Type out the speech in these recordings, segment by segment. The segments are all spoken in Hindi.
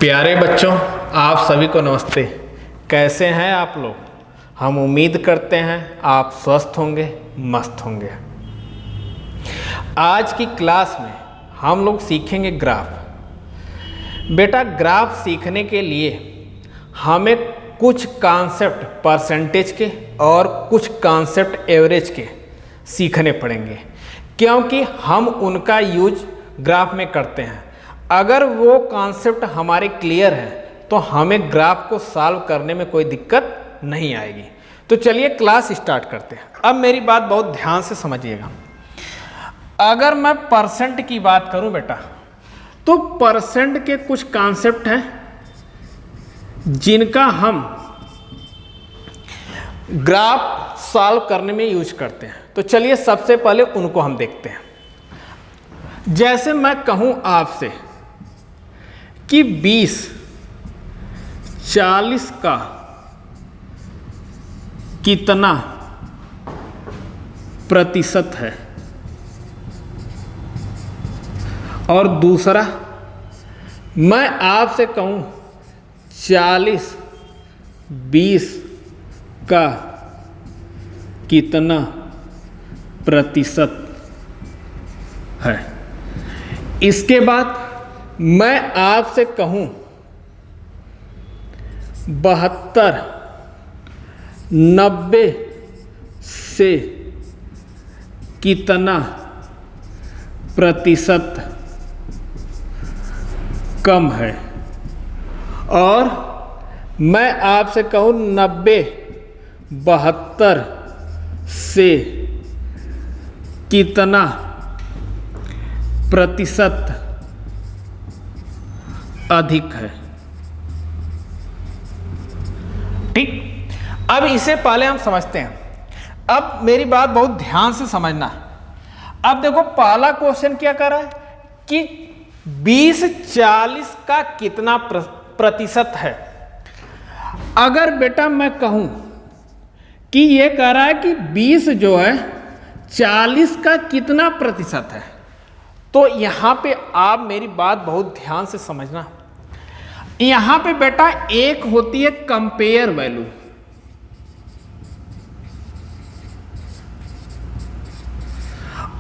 प्यारे बच्चों, आप सभी को नमस्ते। कैसे हैं आप लोग? हम उम्मीद करते हैं आप स्वस्थ होंगे, मस्त होंगे। आज की क्लास में हम लोग सीखेंगे ग्राफ। बेटा, ग्राफ सीखने के लिए हमें कुछ कॉन्सेप्ट परसेंटेज के और कुछ कॉन्सेप्ट एवरेज के सीखने पड़ेंगे, क्योंकि हम उनका यूज ग्राफ में करते हैं। अगर वो कॉन्सेप्ट हमारे क्लियर हैं तो हमें ग्राफ को सॉल्व करने में कोई दिक्कत नहीं आएगी। तो चलिए क्लास स्टार्ट करते हैं। अब मेरी बात बहुत ध्यान से समझिएगा। अगर मैं परसेंट की बात करूं बेटा, तो परसेंट के कुछ कॉन्सेप्ट हैं जिनका हम ग्राफ सॉल्व करने में यूज करते हैं। तो चलिए सबसे पहले उनको हम देखते हैं। जैसे मैं कहूं आपसे कि 20 40 का कितना प्रतिशत है, और दूसरा मैं आपसे कहूं 40 20 का कितना प्रतिशत है। इसके बाद मैं आपसे कहूं 72 90 से कितना प्रतिशत कम है, और मैं आपसे कहूं 90 72 से कितना प्रतिशत अधिक है। ठीक, अब इसे पहले हम समझते हैं। अब मेरी बात बहुत ध्यान से समझना। अब देखो, पहला क्वेश्चन क्या कर रहा है कि 20 40 का कितना प्रतिशत है। अगर बेटा मैं कहूं कि ये कह रहा है कि 20 जो है 40 का कितना प्रतिशत है, तो यहां पे आप मेरी बात बहुत ध्यान से समझना। यहां पे बेटा एक होती है कंपेयर वैल्यू,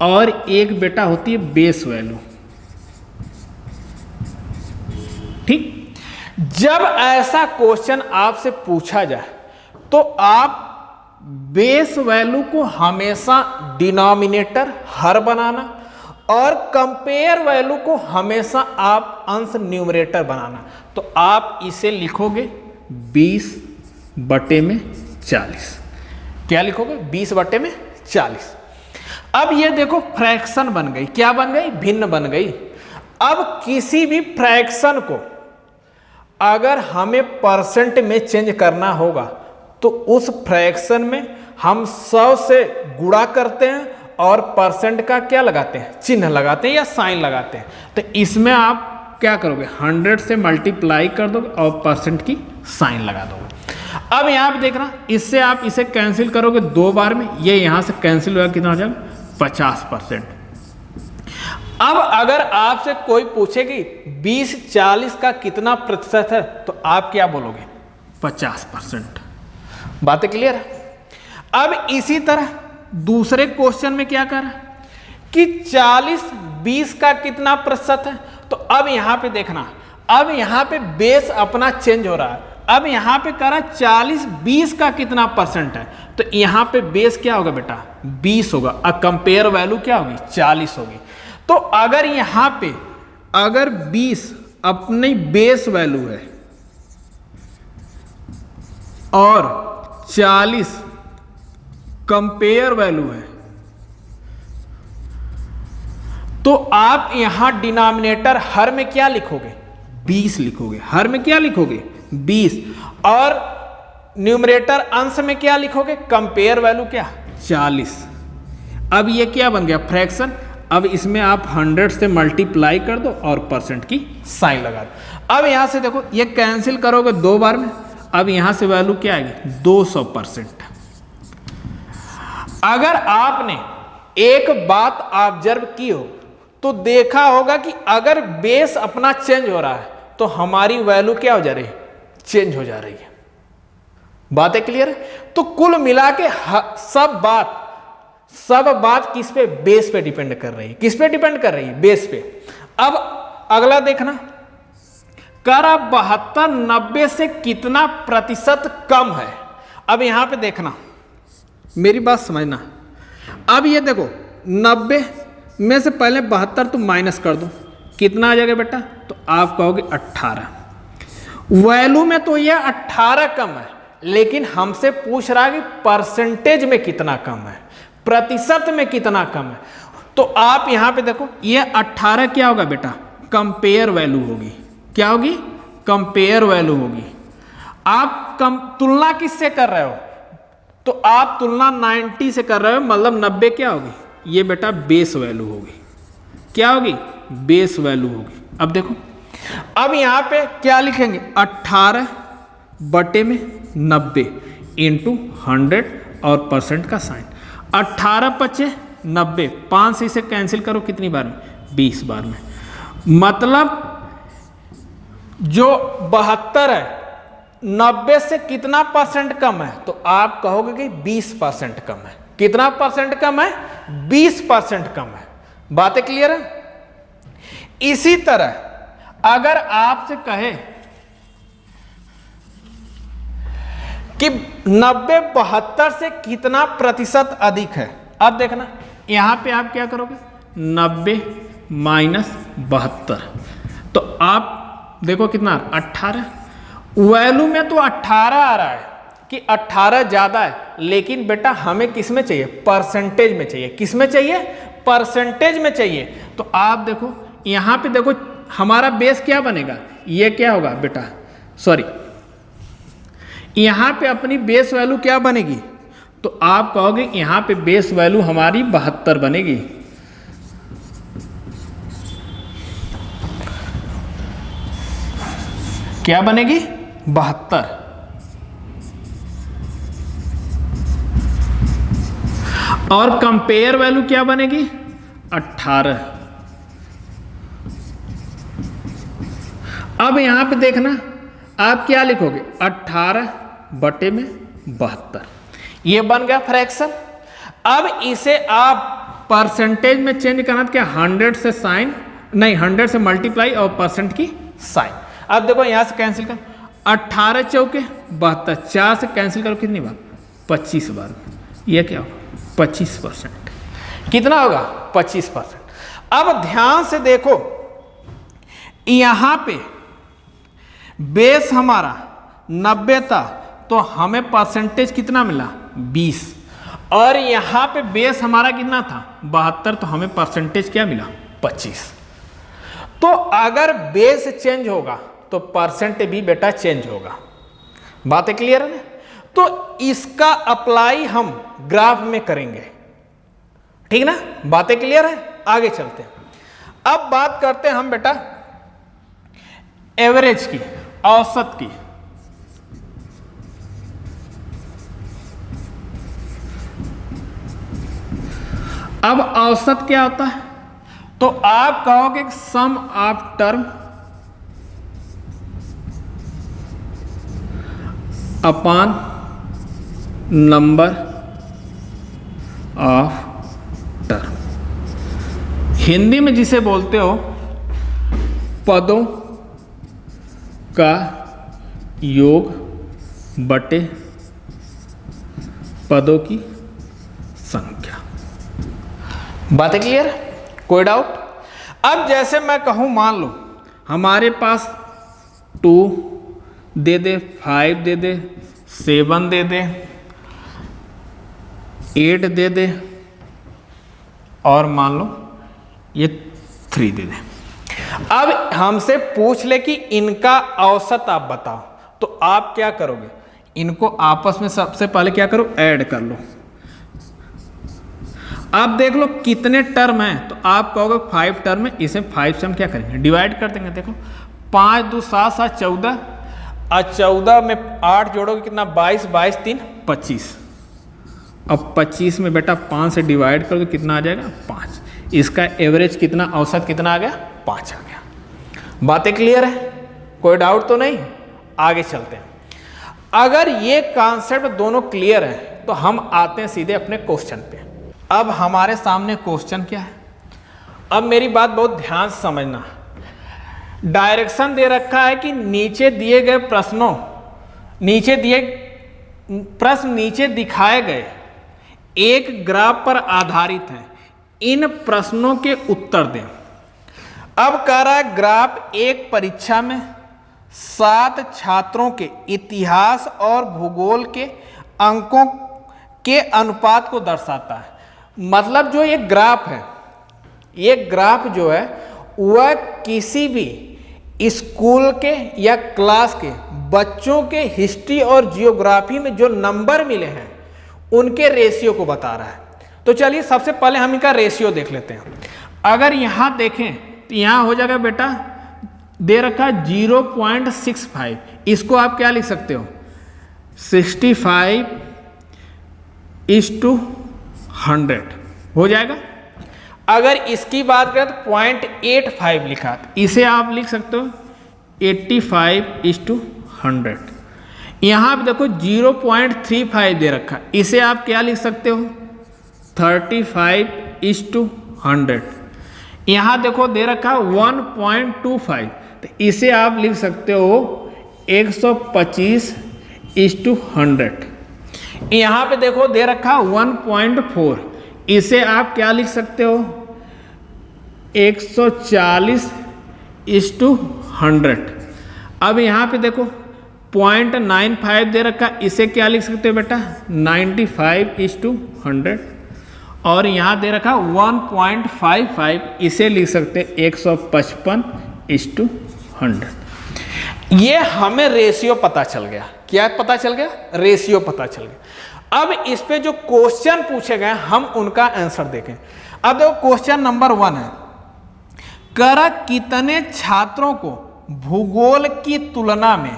और एक बेटा होती है बेस वैल्यू। ठीक, जब ऐसा क्वेश्चन आपसे पूछा जाए तो आप बेस वैल्यू को हमेशा डिनोमिनेटर हर बनाना, और कंपेयर वैल्यू को हमेशा आप अंश न्यूमरेटर बनाना। तो आप इसे लिखोगे 20/40। क्या लिखोगे? 20/40। अब ये देखो फ्रैक्शन बन गई। क्या बन गई? भिन्न बन गई। अब किसी भी फ्रैक्शन को अगर हमें परसेंट में चेंज करना होगा तो उस फ्रैक्शन में हम 100 से गुणा करते हैं और परसेंट का क्या लगाते हैं? चिन्ह लगाते हैं या साइन लगाते हैं। तो इसमें आप क्या करोगे? 100 से मल्टीप्लाई कर दोगे और परसेंट की साइन लगा दोगे। अब यहाँ पे देखना, इससे आप इसे कैंसिल करोगे 2 बार में, ये यहाँ से कैंसिल होगा, कितना हो जाएगा? 50%। अब अगर आपसे कोई पूछेगी 20 40 का कितना प्रतिशत है, तो आप क्या बोलोगे? 50%। बातें क्लियर है? अब इसी तरह दूसरे क्वेश्चन में क्या कर रहा है कि 40 20 का कितना प्रतिशत है। तो अब यहां पे देखना, अब यहां पे बेस अपना चेंज हो रहा है। अब यहां पे कह रहा है 40 20 का कितना परसेंट है, तो यहां पे बेस क्या होगा बेटा? 20 होगा, और कंपेयर वैल्यू क्या होगी? 40 होगी। तो अगर यहां पे अगर 20 अपनी बेस वैल्यू है और 40 कंपेयर वैल्यू है, तो आप यहां डिनोमिनेटर हर में क्या लिखोगे? 20 लिखोगे। हर में क्या लिखोगे? 20। और न्यूमरेटर अंश में क्या लिखोगे? कंपेयर वैल्यू क्या? 40। अब ये क्या बन गया? फ्रैक्शन। अब इसमें आप 100 से मल्टीप्लाई कर दो और परसेंट की साइन लगा दो। अब यहां से देखो, ये कैंसिल करोगे 2 बार में। अब यहां से वैल्यू क्या आएगी? 200%। अगर आपने एक बात ऑब्जर्व की हो तो देखा होगा कि अगर बेस अपना चेंज हो रहा है तो हमारी वैल्यू क्या हो जा रही है, चेंज हो जा रही है। बातें क्लियर है? तो कुल मिला के सब बात किस पे, बेस पे डिपेंड कर रही है। किस पे डिपेंड कर रही है, बेस पे। अब अगला देखना, कर 72 90 से कितना प्रतिशत कम है। अब यहां पे देखना, मेरी बात समझना। अब ये देखो 90 में से पहले 72 तुम माइनस कर दो, कितना आ जाएगा बेटा, तो आप कहोगे 18। वैल्यू में तो ये 18 कम है, लेकिन हमसे पूछ रहा है कि परसेंटेज में कितना कम है, प्रतिशत में कितना कम है। तो आप यहां पे देखो, ये 18 क्या होगा बेटा, कंपेयर वैल्यू होगी। क्या होगी, कंपेयर वैल्यू होगी। आप तुलना किससे कर रहे हो, तो आप तुलना 90 से कर रहे हो, मतलब 90 क्या होगी, ये बेटा बेस वैल्यू होगी। क्या होगी, बेस वैल्यू होगी। अब देखो, अब यहां पे क्या लिखेंगे, 18 बटे में 90 इंटू 100 और परसेंट का साइन। 18 पचे 90, 5 से इसे कैंसिल करो कितनी बार में, 20 बार में। मतलब जो 72 है 90 से कितना परसेंट कम है, तो आप कहोगे कि 20% कम है। कितना परसेंट कम है, 20% कम है। बातें क्लियर है? इसी तरह अगर आपसे कहे कि 90 72 से कितना प्रतिशत अधिक है, अब देखना यहां पे आप क्या करोगे, 90 माइनस 72, तो आप देखो कितना 18। वैल्यू में तो 18 आ रहा है कि 18 ज्यादा है, लेकिन बेटा हमें किस में चाहिए, परसेंटेज में चाहिए। किस में चाहिए, परसेंटेज में चाहिए। तो आप देखो यहां पे देखो, हमारा बेस क्या बनेगा, ये क्या होगा बेटा, सॉरी, यहां पे अपनी बेस वैल्यू क्या बनेगी, तो आप कहोगे यहां पे बेस वैल्यू हमारी 72 बनेगी। क्या बनेगी, 72। और कंपेयर वैल्यू क्या बनेगी, 18। अब यहां पे देखना, आप क्या लिखोगे, 18 बटे में 72, ये बन गया फ्रैक्शन। अब इसे आप परसेंटेज में चेंज करना, क्या 100 से साइन नहीं, 100 से मल्टीप्लाई और परसेंट की साइन। अब देखो यहां से कैंसिल कर, 18 चौके 72, 4 से कैंसिल करो कितनी बार, 25 बार। ये क्या होगा, 25%। कितना होगा, 25%। अब ध्यान से देखो, यहां पे बेस हमारा 90 था, तो हमें परसेंटेज कितना मिला, 20। और यहां पे बेस हमारा कितना था, 72, तो हमें परसेंटेज क्या मिला, 25। तो अगर बेस चेंज होगा तो परसेंट भी बेटा चेंज होगा। बातें क्लियर है ना? तो इसका अप्लाई हम ग्राफ में करेंगे, ठीक ना? बातें क्लियर है? आगे चलते हैं। अब बात करते हैं हम बेटा एवरेज की, औसत की। अब औसत क्या होता है, तो आप कहोगे sum of term upon number of term. Hindi में जिसे बोलते हो पदों का योग बटे पदों की संख्या। बातें क्लियर है? कोई डाउट? अब जैसे मैं कहूं, मान लो हमारे पास 2 दे दे, 5 दे दे, 7 दे दे, 8 दे दे, और मान लो ये 3 दे दे। अब हमसे पूछ ले कि इनका औसत आप बताओ, तो आप क्या करोगे, इनको आपस में सबसे पहले क्या करो, ऐड कर लो। आप देख लो कितने टर्म हैं, तो आप कहोगे 5 टर्म है, इसे 5 से हम क्या करेंगे, डिवाइड कर देंगे। देखो 5 2 7 7 14, और 14 में 8 जोड़ोगे कितना, 22, 22 3 25। अब 25 में बेटा 5 से डिवाइड कर दो, कितना आ जाएगा, 5। इसका एवरेज कितना, औसत कितना आ गया, 5 आ गया। बातें क्लियर है? कोई डाउट तो नहीं? आगे चलते हैं। अगर ये कॉन्सेप्ट दोनों क्लियर है तो हम आते हैं सीधे अपने क्वेश्चन पे। अब हमारे सामने क्वेश्चन क्या है? अब मेरी बात बहुत ध्यान से समझना। डायरेक्शन दे रखा है कि नीचे दिए गए प्रश्नों, नीचे दिखाए गए एक ग्राफ पर आधारित हैं, इन प्रश्नों के उत्तर दें। अब कह रहा है ग्राफ एक परीक्षा में 7 छात्रों के इतिहास और भूगोल के अंकों के अनुपात को दर्शाता है। मतलब जो ये ग्राफ है, ये ग्राफ जो है वह किसी भी स्कूल के या क्लास के बच्चों के हिस्ट्री और जियोग्राफी में जो नंबर मिले हैं उनके रेशियो को बता रहा है। तो चलिए सबसे पहले हम इनका रेशियो देख लेते हैं। अगर यहाँ देखें तो यहाँ हो जाएगा बेटा, दे रखा 0.65, इसको आप क्या लिख सकते हो 65:100 हो जाएगा। अगर इसकी बात करें तो 0.85 लिखा, तो इसे आप लिख सकते हो 85:100। यहाँ पे देखो 0.35 दे रखा, इसे आप क्या लिख सकते हो 35:100। यहाँ देखो दे रखा 1.25, तो इसे आप लिख सकते हो 125:100। यहाँ पे देखो दे रखा 1.4, इसे आप क्या लिख सकते हो 140:100। अब यहाँ पे देखो 0.95 दे रखा, इसे क्या लिख सकते हो बेटा 95:100। और यहाँ दे रखा 1.55, इसे लिख सकते 155:100। ये हमें रेशियो पता चल गया। क्या पता चल गया? रेशियो पता चल गया। अब इस पे जो क्वेश्चन पूछे गए हम उनका आंसर देखें। अब देखो क्वेश्चन नंबर 1 है, करा कितने छात्रों को भूगोल की तुलना में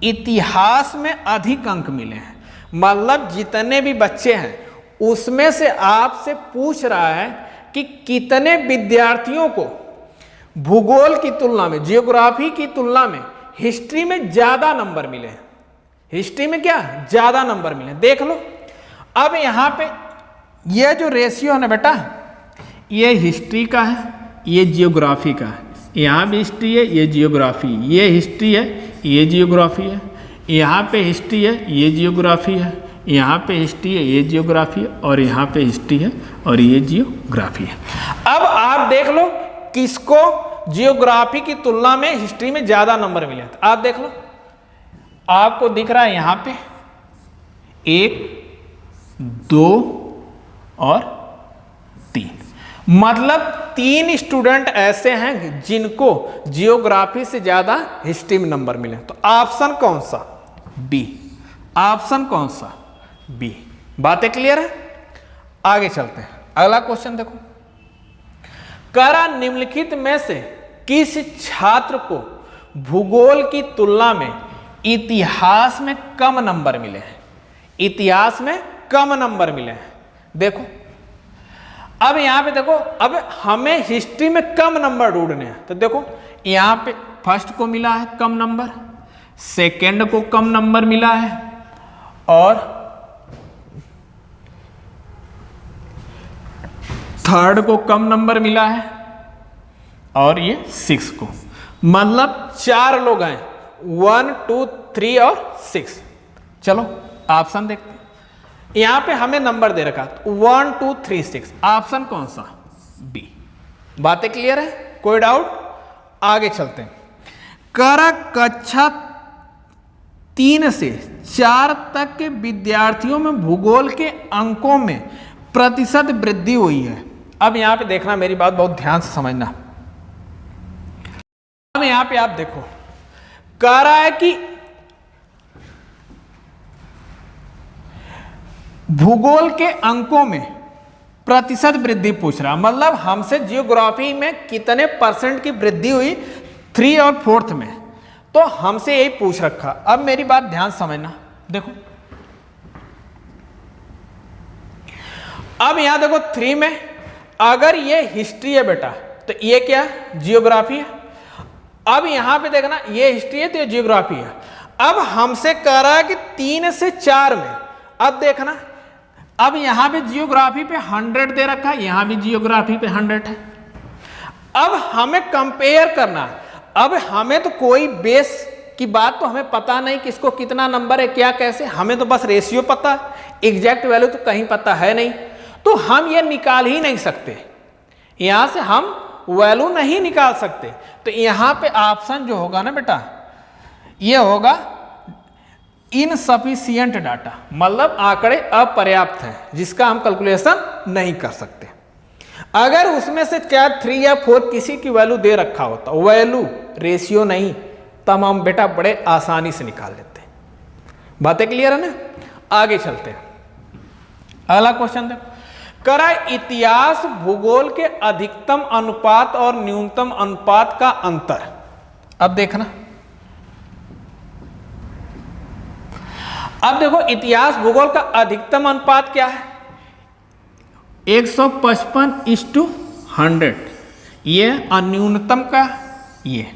इतिहास में अधिक अंक मिले हैं। मतलब जितने भी बच्चे हैं उसमें से आपसे पूछ रहा है कि कितने विद्यार्थियों को भूगोल की तुलना में, जियोग्राफी की तुलना में हिस्ट्री में ज्यादा नंबर मिले हैं। हिस्ट्री में क्या ज्यादा नंबर मिले, देख लो। अब यहां पे ये जो रेशियो है ना बेटा, ये हिस्ट्री का है, ये जियोग्राफी का है। यहाँ भी हिस्ट्री है, ये जियोग्राफी, ये हिस्ट्री है, ये जियोग्राफी है। यहाँ पे हिस्ट्री है, ये जियोग्राफी है, यहाँ पे हिस्ट्री है, ये जियोग्राफी है, और यहाँ पे हिस्ट्री है और ये जियोग्राफी है। अब आप देख लो किसको जियोग्राफी की तुलना में हिस्ट्री में ज्यादा नंबर मिले। तो आप देख लो, आपको दिख रहा है यहाँ पे 1, 2 और 3, मतलब 3 स्टूडेंट ऐसे हैं जिनको जियोग्राफी से ज्यादा हिस्ट्री में नंबर मिले। तो ऑप्शन कौन सा? बी। ऑप्शन कौन सा? बी। बातें क्लियर है? आगे चलते हैं। अगला क्वेश्चन देखो, करा निम्नलिखित में से किस छात्र को भूगोल की तुलना में इतिहास में कम नंबर मिले हैं। इतिहास में कम नंबर मिले हैं। देखो अब यहां पे देखो, अब हमें हिस्ट्री में कम नंबर ढूंढने हैं। तो देखो यहां पे फर्स्ट को मिला है कम नंबर, सेकंड को कम नंबर मिला है, और थर्ड को कम नंबर मिला है, और ये 6 को। मतलब 4 लोग हैं, 1, 2, 3 और 6। चलो ऑप्शन देखते हैं। यहां पे हमें नंबर दे रखा 1, 2, 3, 6। ऑप्शन कौन सा? बी। बातें क्लियर है? कोई डाउट? आगे चलते हैं। करा कक्षा 3 से 4 तक के विद्यार्थियों में भूगोल के अंकों में प्रतिशत वृद्धि हुई है। अब यहां पे देखना, मेरी बात बहुत ध्यान से समझना। अब यहां पे आप देखो, कह रहा है कि भूगोल के अंकों में प्रतिशत वृद्धि पूछ रहा, मतलब हमसे जियोग्राफी में कितने % की वृद्धि हुई 3 और 4th में, तो हमसे यही पूछ रखा। अब मेरी बात ध्यान समझना, देखो अब यहां देखो 3 में अगर ये हिस्ट्री है बेटा, तो ये क्या जियोग्राफी है। अब यहां पे देखना, ये हिस्ट्री है तो ये जियोग्राफी है। अब हमसे कह रहा है कि 3 से 4 में, अब देखना, अब यहां पे जियोग्राफी पे 100 दे रखा है, यहां भी जियोग्राफी पे 100 है। अब हमें कंपेयर करना, अब हमें तो कोई बेस की बात तो हमें पता नहीं किसको कितना नंबर है, क्या कैसे, हमें तो बस रेशियो पता है, एग्जैक्ट वैल्यू तो कहीं पता है नहीं, तो हम ये निकाल ही नहीं सकते, यहां से हम वैल्यू नहीं निकाल सकते। तो यहां पे ऑप्शन जो होगा ना बेटा, ये होगा इनसफिशिएंट डाटा, मतलब आंकड़े अपर्याप्त हैं जिसका हम कैलकुलेशन नहीं कर सकते। अगर उसमें से क्या 3 या 4 किसी की वैल्यू दे रखा होता, वैल्यू रेशियो नहीं, तब हम बेटा बड़े आसानी से निकाल लेते हैं। बातें क्लियर है ना? आगे चलते हैं, अगला क्वेश्चन देखो, करा इतिहास भूगोल के अधिकतम अनुपात और न्यूनतम अनुपात का अंतर। अब देखना, अब देखो इतिहास भूगोल का अधिकतम अनुपात क्या है, 155:100, ये, और न्यूनतम का ये।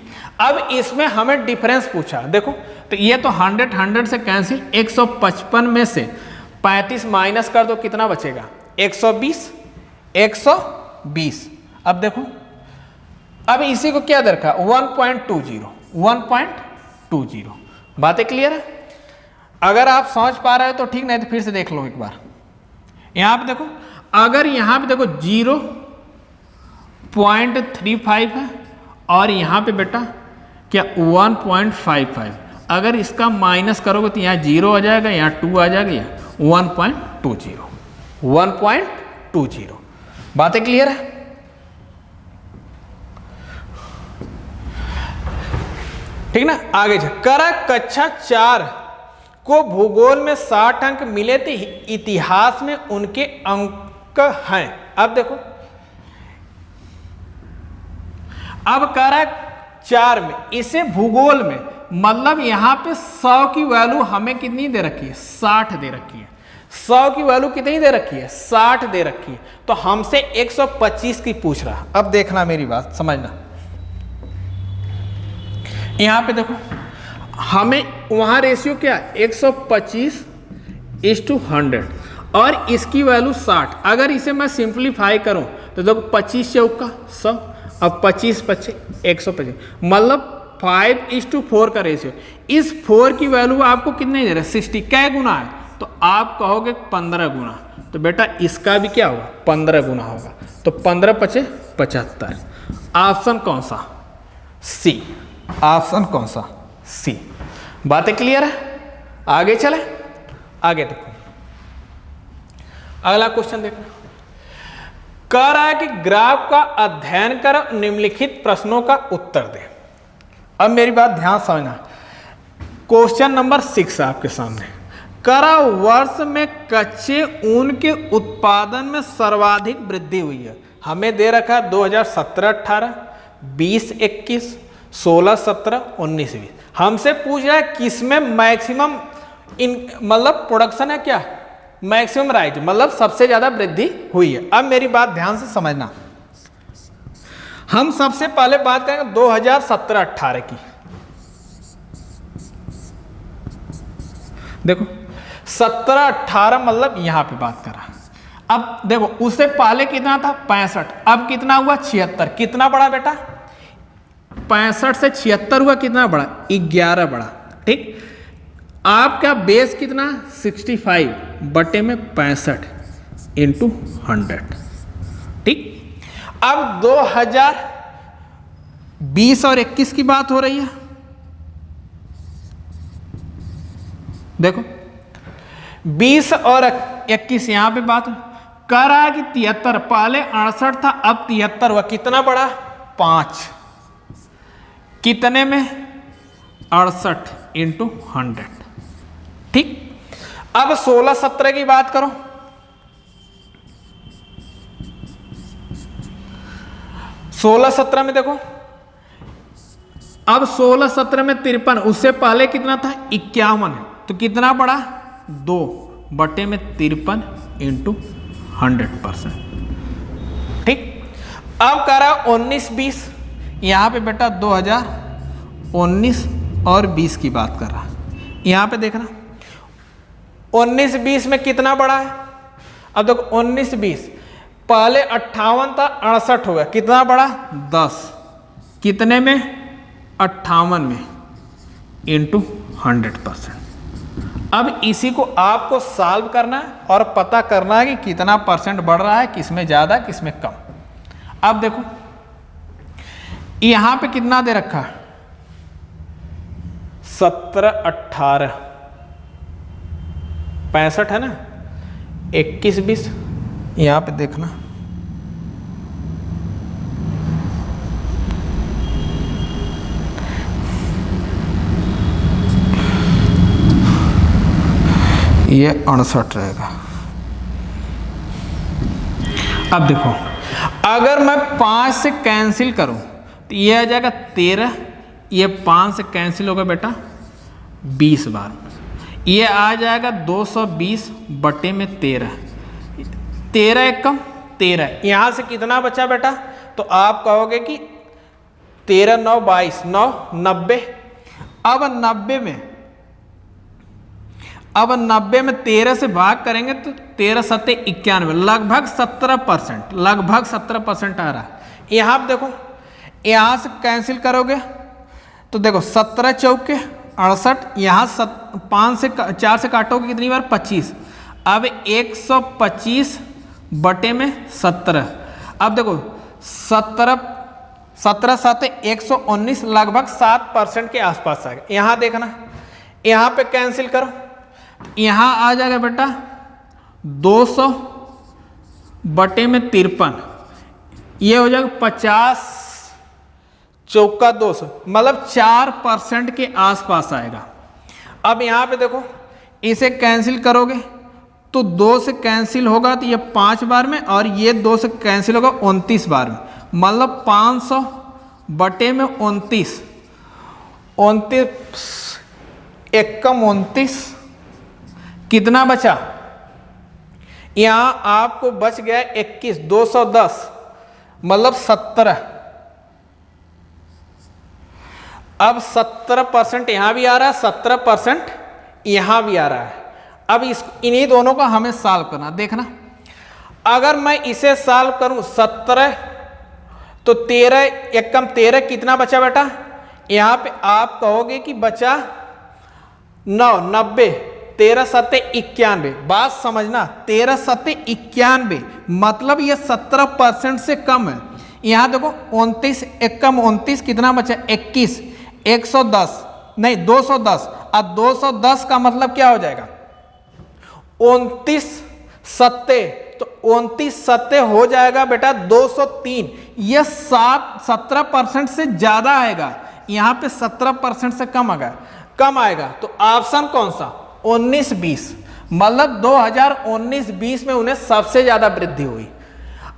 अब इसमें हमें डिफरेंस पूछा, देखो तो ये तो 100 से कैंसिल, 155 में से 35 माइनस कर दो, कितना बचेगा, 120। अब देखो, अब इसी को क्या दरकार, 1.20। बातें क्लियर है? अगर आप समझ पा रहे हो तो ठीक, नहीं तो फिर से देख लो एक बार। यहां पे देखो, अगर यहां पे देखो 0.35 है और यहां पे बेटा क्या 1.55, अगर इसका माइनस करोगे तो यहाँ 0 आ जाएगा, यहाँ 2 आ जाएगा, यहाँ 1.20। बातें क्लियर है? ठीक ना? आगे चल, करा कक्षा 4 को भूगोल में 60 अंक मिले थे, इतिहास में उनके अंक हैं। अब देखो, अब कह रहा है 4 में, इसे भूगोल में, मतलब यहां पे 100 की वैल्यू हमें कितनी दे रखी है, 60 दे रखी है। 100 की वैल्यू कितनी दे रखी है, 60 दे रखी है, तो हमसे 125 की पूछ रहा। अब देखना, मेरी बात समझना, यहां पे देखो, हमें वहां रेशियो क्या, 125:100 और इसकी वैल्यू 60। अगर इसे मैं सिंप्लीफाई करूं तो देखो 25 चौका 100, अब 25 25 125, मतलब 5:4 का रेशियो। इस 4 की वैल्यू आपको कितने दे रहा है, 60। क्या गुना है, तो आप कहोगे 15 गुना, तो बेटा इसका भी क्या होगा, 15 गुना होगा, तो 15 × 5 = 75। ऑप्शन कौन सा, सी। ऑप्शन कौन सा, सी। बातें क्लियर है? आगे चले, आगे देखो, अगला क्वेश्चन देखना, कह रहा है कि ग्राफ का अध्ययन कर निम्नलिखित प्रश्नों का उत्तर दे। अब मेरी बात ध्यान समझना, क्वेश्चन नंबर 6 आपके सामने, करा वर्ष में कच्चे ऊन के उत्पादन में सर्वाधिक वृद्धि हुई है। हमें दे रखा है 2017-18, 20-21, 16-17, 19-20। हमसे पूछ रहा है किसमें मैक्सिमम मतलब प्रोडक्शन है, क्या मैक्सिमम राइज, मतलब सबसे ज्यादा वृद्धि हुई है। अब मेरी बात ध्यान से समझना, हम सबसे पहले बात करेंगे 2017-18 की। देखो 17-18 मतलब यहां पे बात कर रहा है। अब देखो उससे पहले कितना था, 65, अब कितना हुआ, 76। कितना बड़ा बेटा, 65 से 76 हुआ, कितना बड़ा, 11 बड़ा। ठीक, आपका बेस कितना, 65 बटे में 65 × 100। ठीक, अब 2020 और 21 की बात हो रही है। देखो 20 और 21 यहां पे बात कर रहा है कि 73, पहले 68 था, अब 73 हुआ, कितना बड़ा, 5, कितने में, 68 × 100। ठीक, अब 16-17 की बात करो, 16-17 में देखो, अब 16-17 में 53, उससे पहले कितना था, 51 है, तो कितना बड़ा, 2 बटे में 53 × 100%। ठीक, अब करा 19-20, यहां पे बेटा 19 और 20 की बात कर रहा है। यहाँ पे देखना 19 20 में कितना बड़ा है। अब देखो 19 20 पहले 58 था 68 हो गया, कितना बड़ा 10, कितने में 58 में इंटू 100%। अब इसी को आपको सॉल्व करना है और पता करना है कि कितना परसेंट बढ़ रहा है, किसमें ज़्यादा किसमें कम। अब देखो यहाँ पे कितना दे रखा है 17 18 65 है ना, 21 20। यहाँ पे देखना ये 68 रहेगा। अब देखो अगर मैं 5 से कैंसिल करूं तो ये आ जाएगा 13, ये 5 से कैंसिल होगा बेटा 20 बार, ये आ जाएगा 220 बटे में 13, 13 एक कम 13, यहाँ से कितना बचा बेटा, तो आप कहोगे कि 13 9 22 9 90। अब 90 में 13 से भाग करेंगे तो 13 7 91, लगभग 17%, लगभग 17% आ रहा है। यहाँ पे देखो यहाँ से कैंसिल करोगे तो देखो 17 चौके 68, यहाँ 5 से 4 से काटोगे कितनी बार 25, अब 125 बटे में 17। अब देखो 17 7 119, लगभग 7% के आसपास आ गया। यहाँ देखना, यहाँ पे कैंसिल करो, यहाँ आ जाएगा बेटा 200 बटे में 53, ये हो जाएगा 50 चौका 200, मतलब 4% के आसपास आएगा। अब यहाँ पे देखो इसे कैंसिल करोगे तो 2 से कैंसिल होगा तो ये 5 बार में, और ये 2 से कैंसिल होगा 29 बार में, मतलब 500 बटे में 29, 29 एक कम 29, कितना बचा, यहाँ आपको बच गया 21, 210 मतलब 17। अब 17% यहाँ भी आ रहा है, 17% यहाँ भी आ रहा है। अब इन्हीं दोनों का हमें सॉल्व करना। देखना अगर मैं इसे सॉल्व करूं 17 तो 13 एक कम 13, कितना बचा बेटा, यहाँ पे आप कहोगे कि बचा 9 90, 13 7 91, बात समझना 13 7 91 मतलब ये 17% से कम है। यहाँ देखो 29 एक कम 29, कितना बचा 21, 110 नहीं 210, अब 210 का मतलब क्या हो जाएगा 29 7, तो 29 7 हो जाएगा बेटा 203, यह 17% से ज्यादा आएगा, यहाँ पे 17% से कम आएगा। तो ऑप्शन कौन सा 19 20, मतलब 2019 20 में उन्हें सबसे ज्यादा वृद्धि हुई।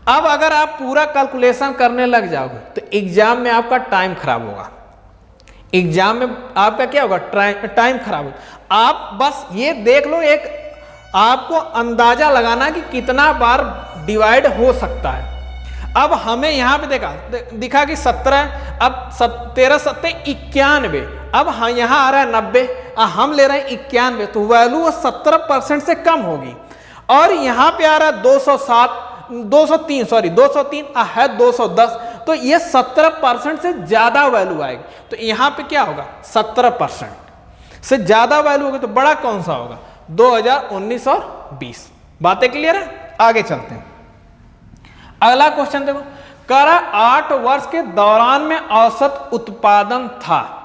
अब अगर आप पूरा कैलकुलेशन करने लग जाओगे तो एग्जाम में आपका टाइम खराब होगा, एग्जाम में आपका क्या होगा टाइम खराब होगा। आप बस ये देख लो, एक आपको अंदाजा लगाना कि कितना बार डिवाइड हो सकता है। अब हमें यहाँ पे दिखा कि 17, अब 13 7 91, अब हाँ यहाँ आ रहा है 90, हम ले रहे हैं 91, तो वैल्यू 17% से कम होगी। और यहाँ पे आ रहा है 203 है 210, तो ये 17% से ज्यादा वैल्यू आएगी। तो यहाँ पे क्या होगा 17% से ज्यादा वैल्यू होगी, तो बड़ा कौन सा होगा 2019 और 20। बातें क्लियर है, आगे चलते हैं। अगला क्वेश्चन देखो, करा 8 वर्ष के दौरान में औसत उत्पादन था,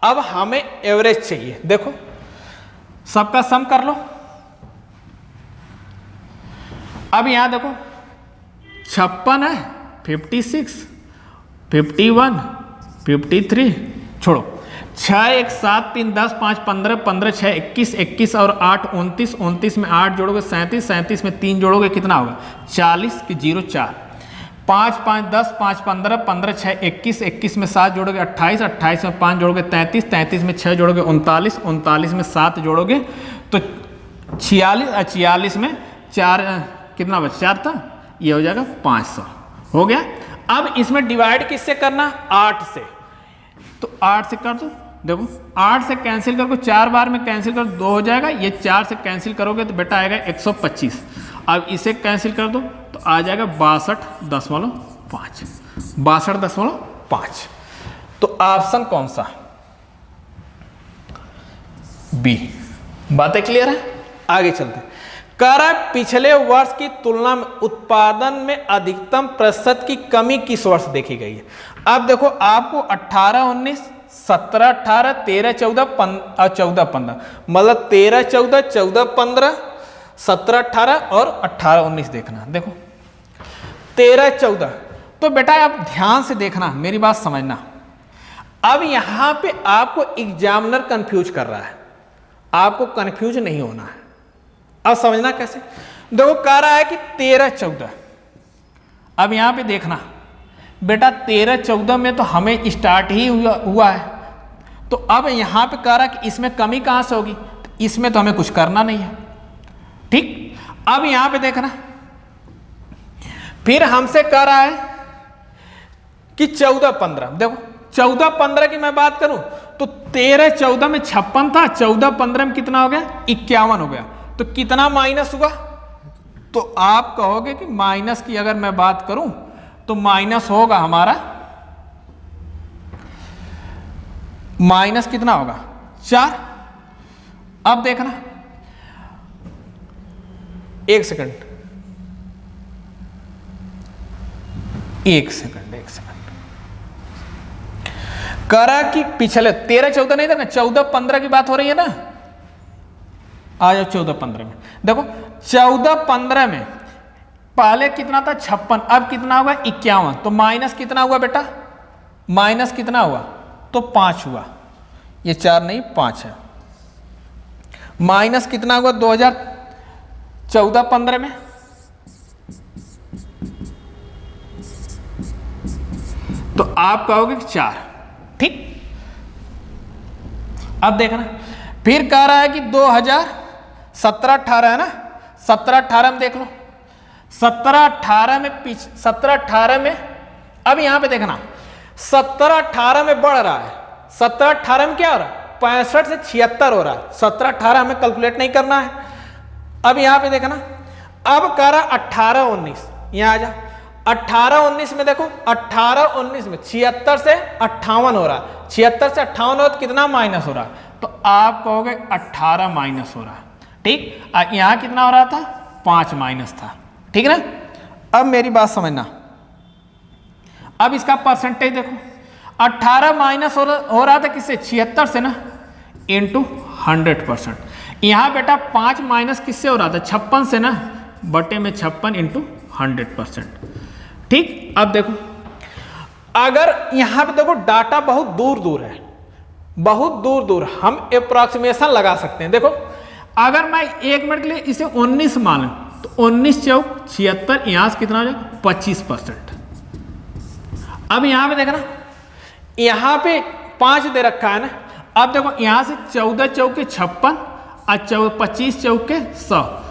अब हमें एवरेज चाहिए। देखो सबका सम कर लो। अब यहां देखो 56 है, 56 51 53, छोड़ो 6 1 7 3 10 5 15 15 6 21 21 और 8 29 29 में 8 जोड़ोगे 37 37 में 3 जोड़ोगे कितना होगा 40 की 0 4 5 5 10 5 15 15 6 21 21 में 7 जोड़ोगे 28 28 में 5 जोड़ोगे 33 33 में 6 जोड़ोगे 39 39 में 7 जोड़ोगे तो 46 46 में 4 कितना बचा 4 था, ये हो जाएगा 500 हो गया। अब इसमें डिवाइड किससे करना 8 से, तो 8 से कर दो, देखो 8 से कैंसिल करो, 4 बार में कैंसिल करो 2 हो जाएगा, ये 4 से कैंसिल करोगे तो बेटा आएगा 125। अब इसे कैंसिल कर दो तो आ जाएगा 62.5, 62.5। तो ऑप्शन कौन सा? बी। बातें क्लियर है? आगे चलते हैं। कह रहा है पिछले वर्ष की तुलना में उत्पादन में अधिकतम प्रतिशत की कमी किस वर्ष देखी गई है? अब देखो आपको 18-19, 17-18, 13-14, 14-15, मतलब 13-14, 14-15, 17-18 और 18-19 देखना। देखो 13-14, तो बेटा आप ध्यान से देखना, मेरी बात समझना। अब यहां पे आपको एग्जामिनर कंफ्यूज कर रहा है, आपको कंफ्यूज नहीं होना है। अब समझना कैसे? देखो कह रहा है कि 13-14, अब यहां पे देखना बेटा 13-14 में तो हमें स्टार्ट ही हुआ है, तो अब यहां पे कह रहा है कि इसमें कमी कहां से होगी? तो इसमें तो हमें कुछ करना नहीं है, ठीक। अब यहां पे देखना, फिर हमसे कह रहा है कि 14-15, देखो 14-15 की मैं बात करूं तो 13-14 में 56 था, 14-15 में कितना हो गया? 51 हो गया। तो कितना माइनस हुआ? तो आप कहोगे कि माइनस की अगर मैं बात करूं तो माइनस होगा हमारा, माइनस कितना होगा? 4। अब देखना, एक सेकंड, करा कि पिछले 13-14 नहीं था ना, 14-15 की बात हो रही है ना। आ जाओ 14-15 में, देखो 14-15 में पहले कितना था? 56, अब कितना हुआ? 51। तो माइनस कितना हुआ बेटा? माइनस कितना हुआ? तो 5 हुआ, ये 4 नहीं 5 है। माइनस कितना हुआ 2014-15 में? तो आप कहोगे कि 4, ठीक। अब देखना, फिर कह रहा है कि 2017-18 है ना, 17-18 में देख लो, 17-18 में 17-18 में, अब यहां पे देखना 17-18 में बढ़ रहा है, 17-18 में क्या हो रहा है? 65 से 76 हो रहा है। 17-18 हमें कैलकुलेट नहीं करना है। अब यहां पे देखना, अब कह रहा 18-19, यहां आ जा, 18-19 में देखो, 18-19 में 76 से 58 हो रहा है, 76 से 58 हो तो कितना माइनस हो रहा है? तो आप कहोगे 18 माइनस हो रहा है, ठीक। यहां कितना हो रहा था? 5 माइनस था, ठीक ना। अब मेरी बात समझना, अब इसका परसेंटेज देखो, 18 माइनस हो रहा था किससे? 76 से ना, इंटू 100%। यहां बेटा 5 माइनस किससे हो रहा था? 56 से ना, बटे में 56 इंटू 100%, ठीक। अब देखो, अगर यहां पे देखो डाटा बहुत दूर दूर है, बहुत दूर दूर, हम अप्रोक्सीमेशन लगा सकते हैं। देखो अगर मैं 1 मिनट के लिए इसे 19 मान लूं तो 19 चौक 76, यहां से कितना हो जाएगा? 25%। अब यहां पे देखना, यहां पे 5 दे रखा है ना, अब देखो यहां से 14 चौके 56 और 25 चौके 100,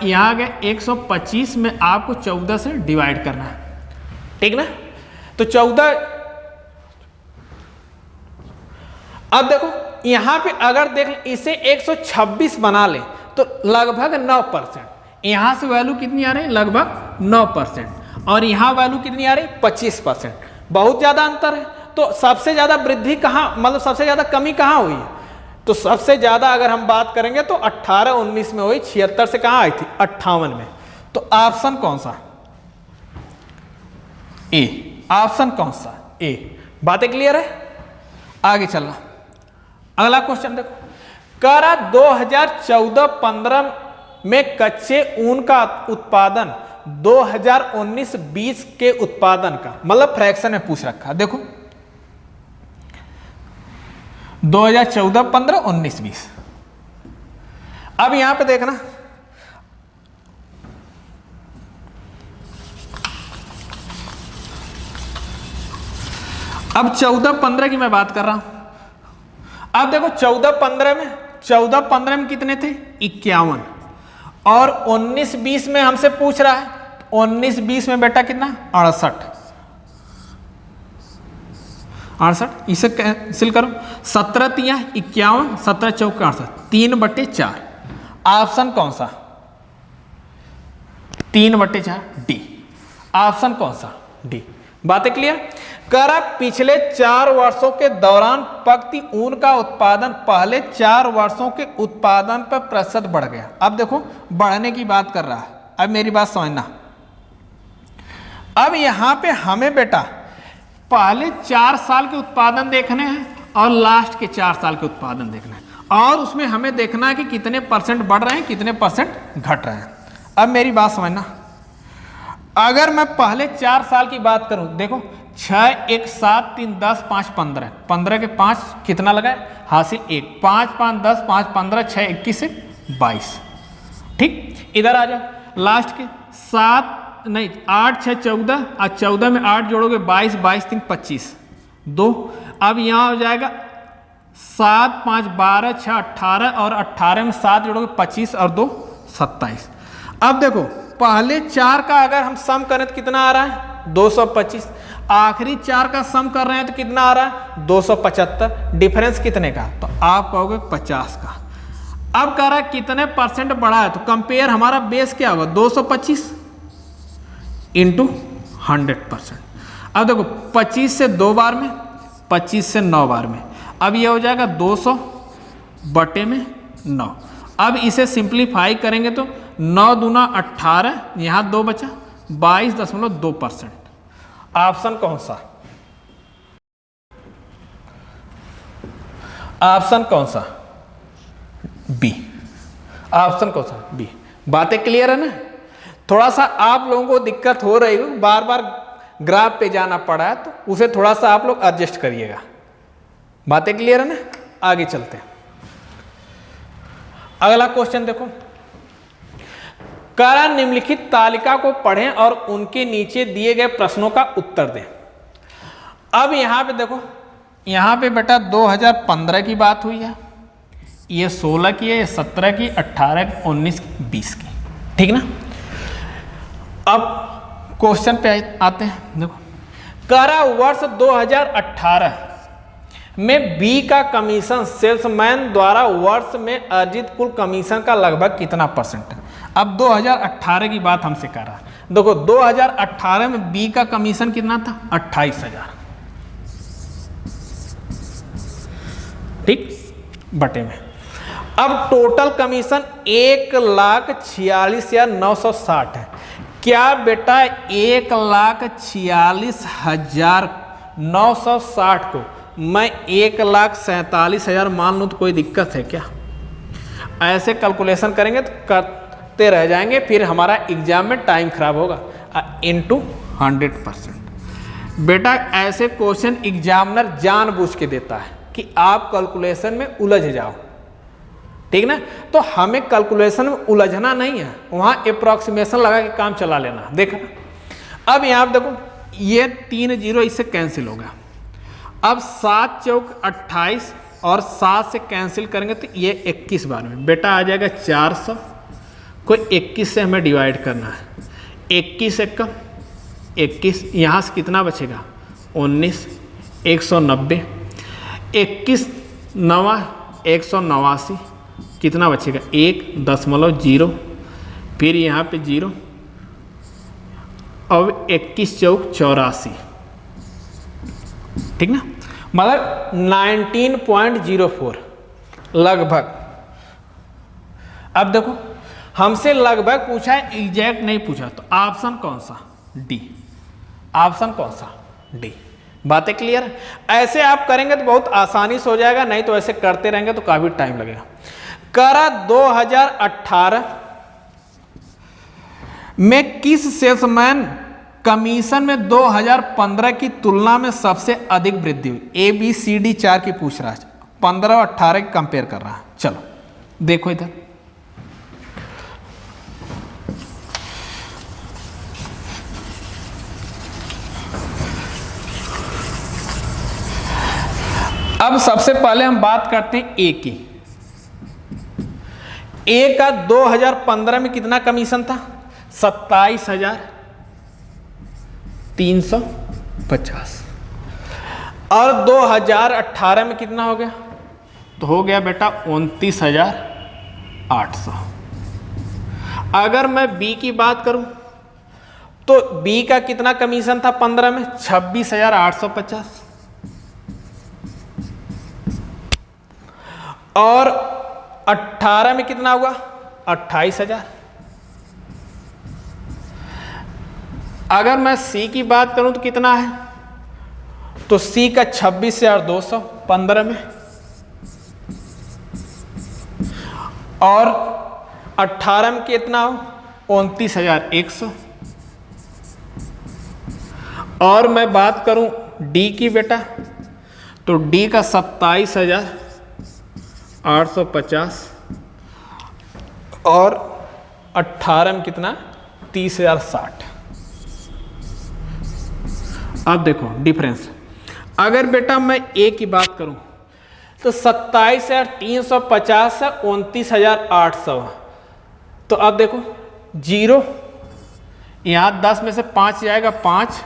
यहां आ गया 125 में आपको 14 से डिवाइड करना है, ठीक ना। तो 14, अब देखो यहां पे अगर देख इसे 126 बना ले तो लगभग 9%, यहां से वैल्यू कितनी आ रही है? लगभग 9%, और यहां वैल्यू कितनी आ रही है? 25%। बहुत ज्यादा अंतर है। तो सबसे ज्यादा वृद्धि कहां, मतलब सबसे ज्यादा कमी कहां हुई है? तो सबसे ज्यादा अगर हम बात करेंगे तो 18-19 में हुई, 76 से कहां आई थी? 58 में। तो ऑप्शन कौन सा? ए। ऑप्शन कौन सा? ए। बातें क्लियर है? आगे चलना, अगला क्वेश्चन देखो, कह रहा 2014-15 में कच्चे ऊन का उत्पादन 2019-20 के उत्पादन का, मतलब फ्रैक्शन में पूछ रखा। देखो 2014-15, 19-20। अब यहां पे देखना, अब 14-15 की मैं बात कर रहा हूं। अब देखो 14-15 में कितने थे? 51, और 19-20 में हमसे पूछ रहा है, 19-20 में बेटा कितना? 68। 68, इसे कैंसिल करो, 17 तिया 51, 17 चौक 68, 3/4। ऑप्शन कौन सा? 3/4 डी। ऑप्शन कौन सा? डी। बातें क्लियर? करा पिछले 4 वर्षों के दौरान पकती ऊन का उत्पादन पहले 4 वर्षों के उत्पादन पर प्रतिशत बढ़ गया। अब देखो बढ़ने की बात कर रहा है, अब मेरी बात समझना। अब यहां पे हमें बेटा पहले 4 साल के उत्पादन देखने हैं और लास्ट के 4 साल के उत्पादन देखना है, और उसमें हमें देखना है कि कितने परसेंट बढ़ रहे हैं, कितने परसेंट घट रहे हैं। अब मेरी बात समझना, अगर मैं पहले 4 साल की बात करूं, देखो 6 1 7 3 10 5 15, 15 के 5 कितना लगा है? हासिल 1, 5 5 10 5 15 6 21 से 22। ठीक, इधर आ जाओ लास्ट के 7 नहीं 8 6 14 और 14 में 8 जोड़ोगे 22, 22 3 25 2। अब यहाँ हो जाएगा 7 5 12 6 18 और 18 में 7 जोड़ोगे 25 और 2 27। अब देखो पहले 4 का अगर हम सम करें तो कितना आ रहा है? 225। आखिरी 4 का सम कर रहे हैं तो कितना आ रहा है? 275। डिफरेंस कितने का? तो आप कहोगे 50 का। अब कह रहा है कितने परसेंट बढ़ा है, तो कंपेयर हमारा बेस क्या होगा? 225 इंटू 100%। अब देखो 25 से 2 बार में, 25 से 9 बार में, अब ये हो जाएगा 200/9। अब इसे सिंप्लीफाई करेंगे तो 9 दूना 18, यहाँ 2 बचा, 22.2%। ऑप्शन कौन सा? ऑप्शन कौन सा? बी। ऑप्शन कौन सा? बी। बातें क्लियर है ना? थोड़ा सा आप लोगों को दिक्कत हो रही हो, बार बार ग्राफ पे जाना पड़ा है, तो उसे थोड़ा सा आप लोग एडजस्ट करिएगा। बातें क्लियर है ना? आगे चलते हैं। अगला क्वेश्चन देखो, करा निम्नलिखित तालिका को पढ़ें और उनके नीचे दिए गए प्रश्नों का उत्तर दें। अब यहां पे देखो, यहां पे बेटा 2015 की बात हुई है, ये 16 की है, ये 17 की, 18 की, 19 की, 20 की। ठीक ना? अब क्वेश्चन पे आते हैं। देखो करा वर्ष 2018 में बी का कमीशन सेल्समैन द्वारा वर्ष में अर्जित कुल कमीशन का लगभग कितना परसेंट है? अब 2018 की बात हमसे कर रहा है। देखो 2018 में बी का कमीशन कितना था? 28,000। ठीक, बटे में। अब टोटल कमीशन 1,46,960 है। क्या बेटा 1,46,960 को मैं 1,47,000 मान लूँ तो कोई दिक्कत है क्या? ऐसे कैलकुलेशन करेंगे तो करते रह जाएंगे, फिर हमारा एग्जाम में टाइम खराब होगा। इंटू 100%। बेटा ऐसे क्वेश्चन एग्जामिनर जानबूझ के देता है कि आप कैलकुलेशन में उलझ जाओ। ठीक ना? तो हमें कैलकुलेशन में उलझना नहीं है, वहां अप्रोक्सीमेशन लगा के काम चला लेना। देखना अब यहाँ देखो, ये 3 0 इससे कैंसिल होगा। अब 7 चौक 28 और 7 से कैंसिल करेंगे तो ये 21 बार में बेटा आ जाएगा 400 को 21 से हमें डिवाइड करना है। 21 एकम 21, यहाँ से कितना बचेगा? 19, 190, 21 9 189, कितना बचेगा? 1.0, फिर यहाँ पे 0, अब 21 चौक 84। ठीक ना? मतलब 19.04 लगभग। अब देखो हमसे लगभग पूछा है, एग्जैक्ट नहीं पूछा, तो ऑप्शन कौन सा? डी। ऑप्शन कौन सा? डी। बातें क्लियर है? ऐसे आप करेंगे तो बहुत आसानी से हो जाएगा, नहीं तो ऐसे करते रहेंगे तो काफी टाइम लगेगा। करा 2018 में किस सेल्समैन कमीशन में 2015 की तुलना में सबसे अधिक वृद्धि हुई? ए बी सी डी 4 की पूछ रहा है, 15 और 18 की कंपेयर कर रहा है। चलो देखो इधर, अब सबसे पहले हम बात करते हैं ए की। ए का 2015 में कितना कमीशन था? 27,350। और 2018 में कितना हो गया? तो हो गया बेटा 29,800। अगर मैं बी की बात करूं तो बी का कितना कमीशन था 15 में? 26,850। और 18 में कितना हुआ? 28,000। अगर मैं सी की बात करूं तो कितना है? तो सी का 26,200 15 में, और 18 में कितना हो? 29,100। और मैं बात करूं डी की बेटा, तो डी का 27,850, और 18 में कितना? 30,060। अब देखो डिफरेंस। अगर बेटा मैं ए की बात करूं तो 27,350 से 29,800। तो अब देखो जीरो, यहाँ 10 में से 5 जाएगा 5,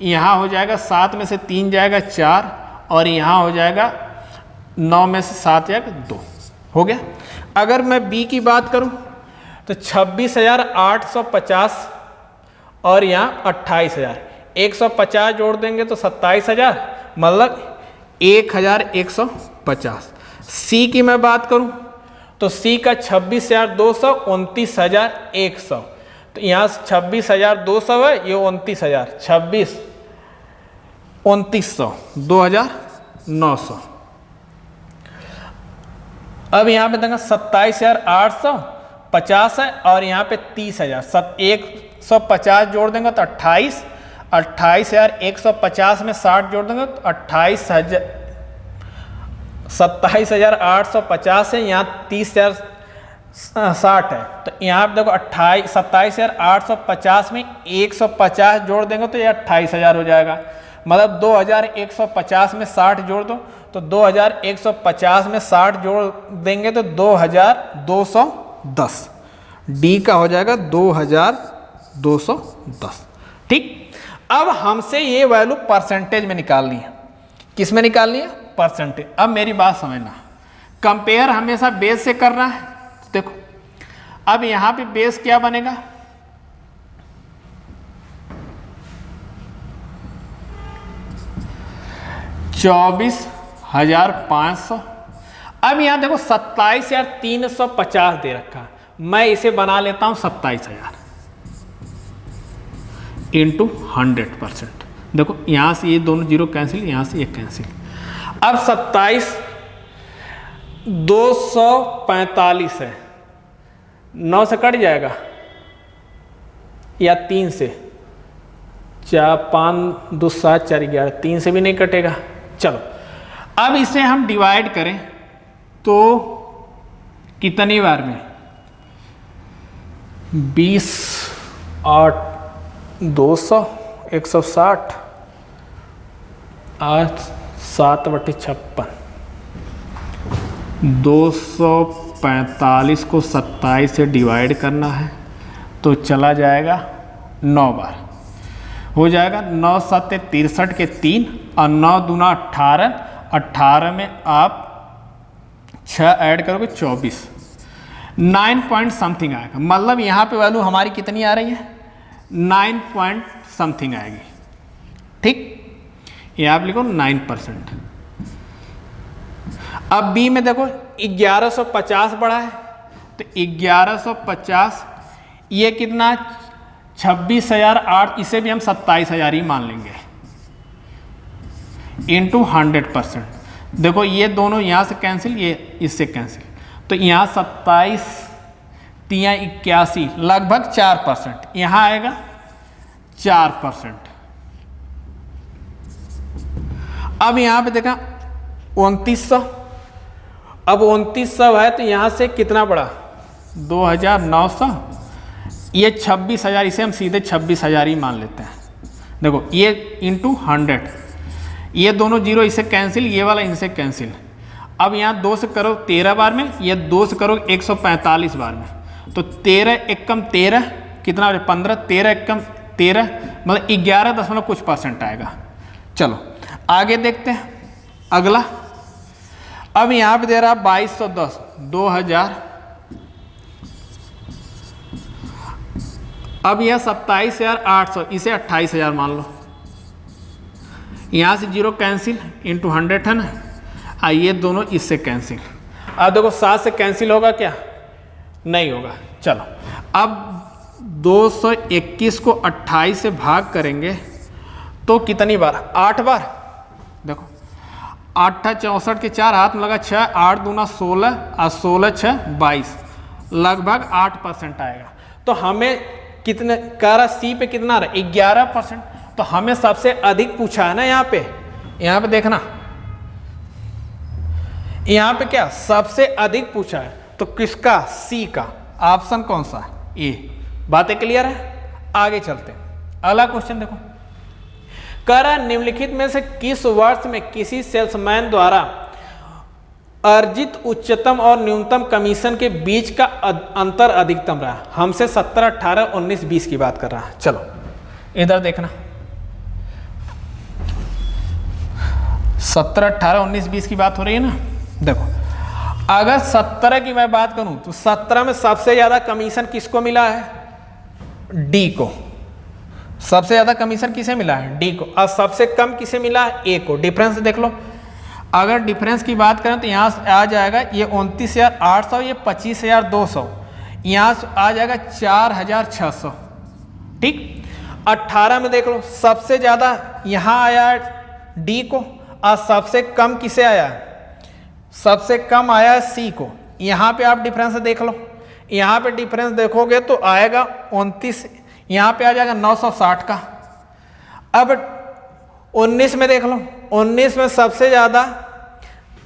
यहाँ हो जाएगा 7 में से 3 जाएगा 4, और यहाँ हो जाएगा 9 में से 7 जाएगा 2। हो गया। अगर मैं बी की बात करूं तो 26,850 और यहाँ 28,000, 150 जोड़ देंगे तो 27,000, मतलब 1,150। सी की मैं बात करूं तो सी का 26,200, 29,100। तो यहाँ 26,200 है, ये 29,000, 26 2900, 2,900। अब यहाँ पे देखा 27,850 है, और यहाँ पे 30,000, 150 जोड़ देंगे तो 28, 28,150 में 60 जोड़ देंगे तो 27,850 है, यहाँ 30,060 है। तो यहाँ पे देखो 27,850 में 150 जोड़ देंगे तो ये 28,000 हो जाएगा। मतलब 2,150 में 60 जोड़ दो तो 2,150 में 60 जोड़ देंगे तो 2,210। डी का हो जाएगा 2,210। ठीक। अब हमसे ये वैल्यू परसेंटेज में निकालनी है। किस में निकालनी है? परसेंटेज। अब मेरी बात समझना, कंपेयर हमेशा बेस से करना है। देखो अब यहां पे बेस क्या बनेगा? 24,500। अब यहां देखो 27,350 दे रखा है, मैं इसे बना लेता हूं 27,000 इंटू 100%। देखो यहां से ये दोनों जीरो कैंसिल, यहां से ये कैंसिल। अब 27,245 है, 9 से कट जाएगा या 3 से, 4 5 2 7 4 11, 3 से भी नहीं कटेगा। चलो अब इसे हम डिवाइड करें तो कितनी बार में? 20 8 200 160 8 7/56, 245 को 27 से डिवाइड करना है तो चला जाएगा 9 बार, हो जाएगा 9 7 63 के 3 और 9 दूना 18, 18 में आप 6 ऐड करोगे 24, 9 पॉइंट समथिंग आएगा। मतलब यहाँ पे वैल्यू हमारी कितनी आ रही है? 9 पॉइंट समथिंग आएगी। ठीक, ये आप लिखो 9%। अब बी में देखो 1150 बढ़ा है तो 1150 ये कितना? 26,008, इसे भी हम 27,000 ही मान लेंगे इंटू 100%। देखो ये दोनों यहाँ से कैंसिल, ये इससे कैंसिल, तो यहाँ 27 3 81, लगभग 4%, यहाँ आएगा 4%। अब यहाँ पे देखा 2900, अब 2900 है तो यहाँ से कितना बढ़ा? 2,900, ये 26,000, इसे हम सीधे 26,000 ही मान लेते हैं। देखो ये इंटू 100, ये दोनों जीरो इसे कैंसिल, ये वाला इनसे कैंसिल। अब यहाँ 2 से करो 13 बार में, ये 2 से करो 145 बार में, तो 13 एकम 13 कितना? 15, 13 एकम 13, मतलब 11 दशमलव कुछ % आएगा। चलो आगे देखते हैं अगला। अब यहाँ पे दे रहा 2210 2000, अब यह 27,800, इसे 28,000 मान लो। यहाँ से 0 कैंसिल इंटू 100 है ना, ये दोनों इससे कैंसिल। अब देखो 7 से कैंसिल होगा क्या? नहीं होगा। चलो अब 221 को 28 से भाग करेंगे तो कितनी बार? 8 बार। देखो 8 64 के 4 हाथ में लगा 6, 8 दूना 16 और 16 6 22, लगभग 8% आएगा। तो हमें कितने कह रहा? सी पे कितना आ रहा है? 11%। तो हमें सबसे अधिक पूछा है ना यहाँ पे देखना, यहाँ पे क्या सबसे अधिक पूछा है, तो किसका? सी का। ऑप्शन कौन सा? ए। बातें क्लियर है? आगे चलते हैं। अगला क्वेश्चन देखो, कह रहा निम्नलिखित में से किस वर्ष में किसी सेल्समैन द्वारा अर्जित उच्चतम और न्यूनतम कमीशन के बीच का अंतर अधिकतम रहा? हमसे 17, 18, 19, 20 की बात कर रहा है। चलो इधर देखना, 17, 18, 19, 20 की बात हो रही है ना। देखो अगर 17 की मैं बात करूं तो 17 में सबसे ज्यादा कमीशन किसको मिला है? डी को। सबसे ज्यादा कमीशन किसे मिला है? डी को। और सबसे कम किसे मिला है? ए को। डिफरेंस देख लो। अगर डिफरेंस की बात करें तो यहाँ आ जाएगा ये 29,800, ये 25,200, यहाँ से आ जाएगा 4,600। ठीक। 18 में देख लो, सबसे ज़्यादा यहाँ आया है डी को और सबसे कम किसे आया है? सबसे कम आया है सी को। यहाँ पे आप डिफरेंस देख लो, यहाँ पे डिफरेंस देखोगे तो आएगा 29, यहाँ पे आ जाएगा 960 का। अब 19 में देख लो, 19 में सबसे ज़्यादा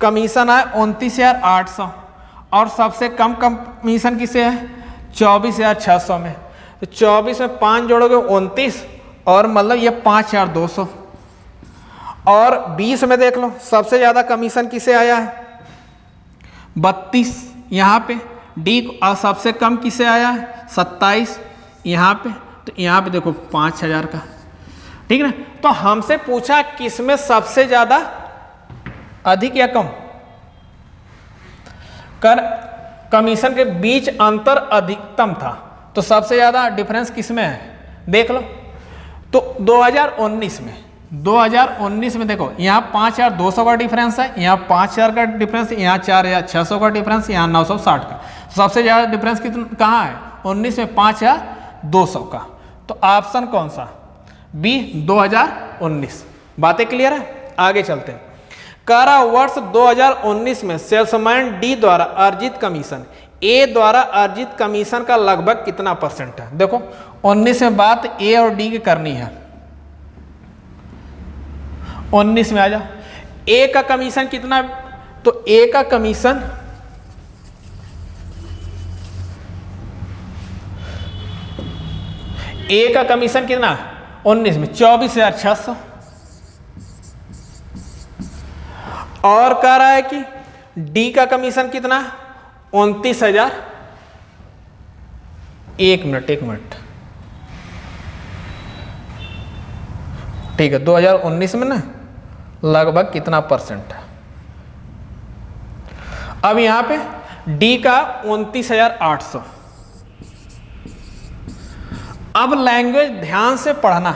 कमीशन है 29,800 और सबसे कम कमीशन किसे है? 24,600 में। तो 24 में 5 जोड़ोगे 29 और मतलब ये 5,200। और 20 में देख लो, सबसे ज़्यादा कमीशन किसे आया है? 32 यहाँ पे डी और सबसे कम किसे आया है? 27 यहाँ पे। तो यहाँ पे देखो 5,000 का। ठीक ना। तो हमसे पूछा किसमें सबसे ज्यादा अधिक या कम कर कमीशन के बीच अंतर अधिकतम था, तो सबसे ज्यादा डिफरेंस किसमें है? देख लो। तो 2019 में देखो यहाँ 5,200 का डिफरेंस है, यहाँ 5,000 का डिफरेंस, यहाँ 4,600 का डिफरेंस, यहाँ 960 का। सबसे ज्यादा डिफरेंस कितना कहाँ है? 19 में 5,200 का। तो ऑप्शन कौन सा? बी 2019। बातें क्लियर है? आगे चलते हैं। कारा वर्ष 2019 में सेल्समैन डी द्वारा अर्जित कमीशन ए द्वारा अर्जित कमीशन का लगभग कितना % है? देखो 19 में बात ए और डी की करनी है। 19 में आ जाओ। ए का कमीशन कितना? तो ए का कमीशन कितना? 19 में 24,600। और कह रहा है कि डी का कमीशन कितना? 29,000। एक मिनट। ठीक है, 2019 में ना लगभग कितना % है? अब यहां पे डी का 29,800। अब लैंग्वेज ध्यान से पढ़ना।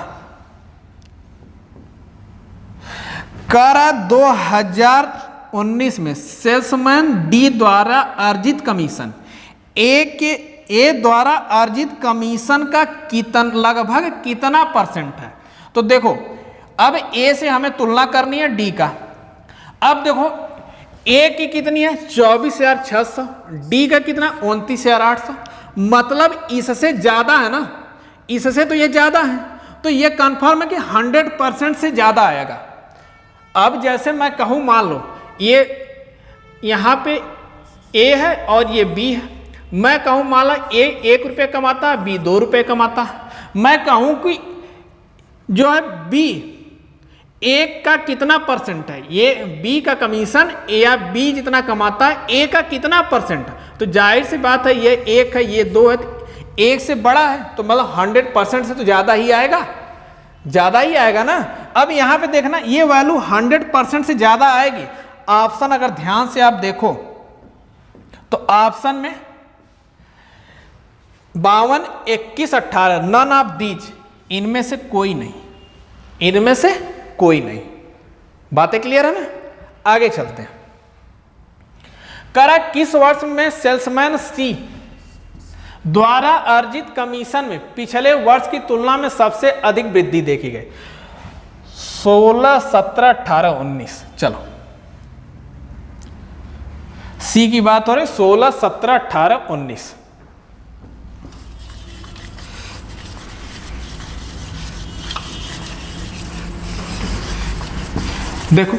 करा 2019 में सेल्समैन डी द्वारा अर्जित कमीशन ए द्वारा अर्जित कमीशन का लगभग कितना % है? तो देखो अब ए से हमें तुलना करनी है डी का। अब देखो ए की कितनी है? 24,600। डी का कितना? 29,800। मतलब इससे ज्यादा है ना, इससे तो ये ज्यादा है, तो ये कंफर्म है कि 100% से ज्यादा आएगा। अब जैसे मैं कहूँ, मान लो ये यहाँ पे ए है और ये बी है। मैं कहूँ मान लो ए 1 रुपये कमाता है, बी 2 रुपये कमाता है। मैं कहूँ कि जो है बी ए का कितना % है, ये बी का कमीशन ए या बी जितना कमाता है ए का कितना % है? तो जाहिर सी बात है ये 1 है, ये 2 है, 1 से बड़ा है, तो मतलब 100% से तो ज़्यादा ही आएगा ना। अब यहां पे देखना ये वैल्यू 100% से ज्यादा आएगी। ऑप्शन अगर ध्यान से आप देखो तो ऑप्शन में 52, 21, 18 नन ऑफ दीज, इनमें से कोई नहीं, इनमें से कोई नहीं। बातें क्लियर है ना? आगे चलते हैं। करा किस वर्ष में सेल्समैन सी द्वारा अर्जित कमीशन में पिछले वर्ष की तुलना में सबसे अधिक वृद्धि देखी गई? 16, 17, 18, 19। चलो सी की बात हो रही, 16, 17, 18, 19। देखो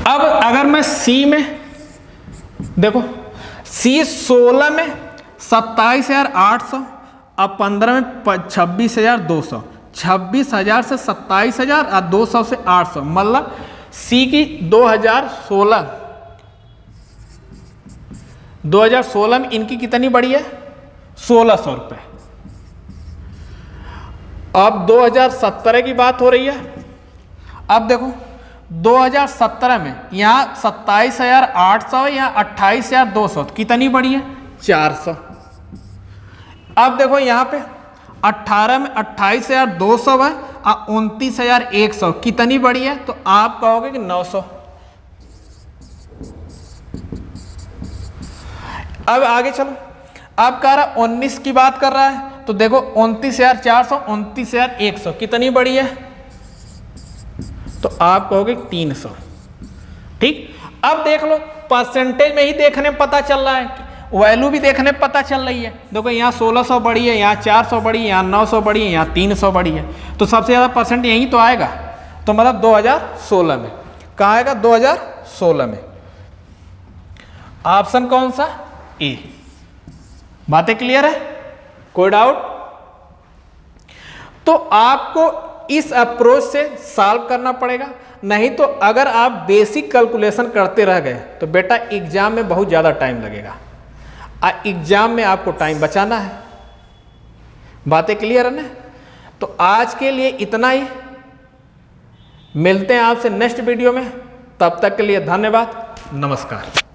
अब अगर मैं सी में देखो, सी 16 में 27,800, अब 15 में 26,200, 26,000 से 27,000 और 200 से 800, मतलब सी की 2016 में इनकी कितनी बढ़ी है? 1,600 रुपये। अब 2017 की बात हो रही है। अब देखो 2017 में यहाँ 27,800 या 28,200, कितनी बढ़ी है? 400। अब देखो यहाँ पे 18 में 28,200 है और 29,100, कितनी बढ़ी है? तो आप कहोगे कि 900। अब आगे चलो, अब कह रहा 19 की बात कर रहा है, तो देखो 29,400, 29,100, कितनी बढ़ी है? तो आप कहोगे 300। ठीक, अब देख लो परसेंटेज में ही देखने पता चल रहा है, वैल्यू भी देखने पता चल रही है। देखो यहाँ 1600 बढ़ी है, यहाँ 400 बढ़ी है, यहाँ 900 बढ़ी है, यहाँ 300 बढ़ी है, तो सबसे ज़्यादा परसेंट यही तो आएगा। तो मतलब 2016 में कहाँ आएगा? 2016 में। ऑप्शन कौन सा? ए। बातें क्लियर है? कोई डाउट? तो आपको इस अप्रोच से सॉल्व करना पड़ेगा, नहीं तो अगर आप बेसिक कैलकुलेशन करते रह गए तो बेटा एग्जाम में बहुत ज़्यादा टाइम लगेगा, एग्जाम में आपको टाइम बचाना है। बातें क्लियर है ना? तो आज के लिए इतना ही, मिलते हैं आपसे नेक्स्ट वीडियो में, तब तक के लिए धन्यवाद, नमस्कार।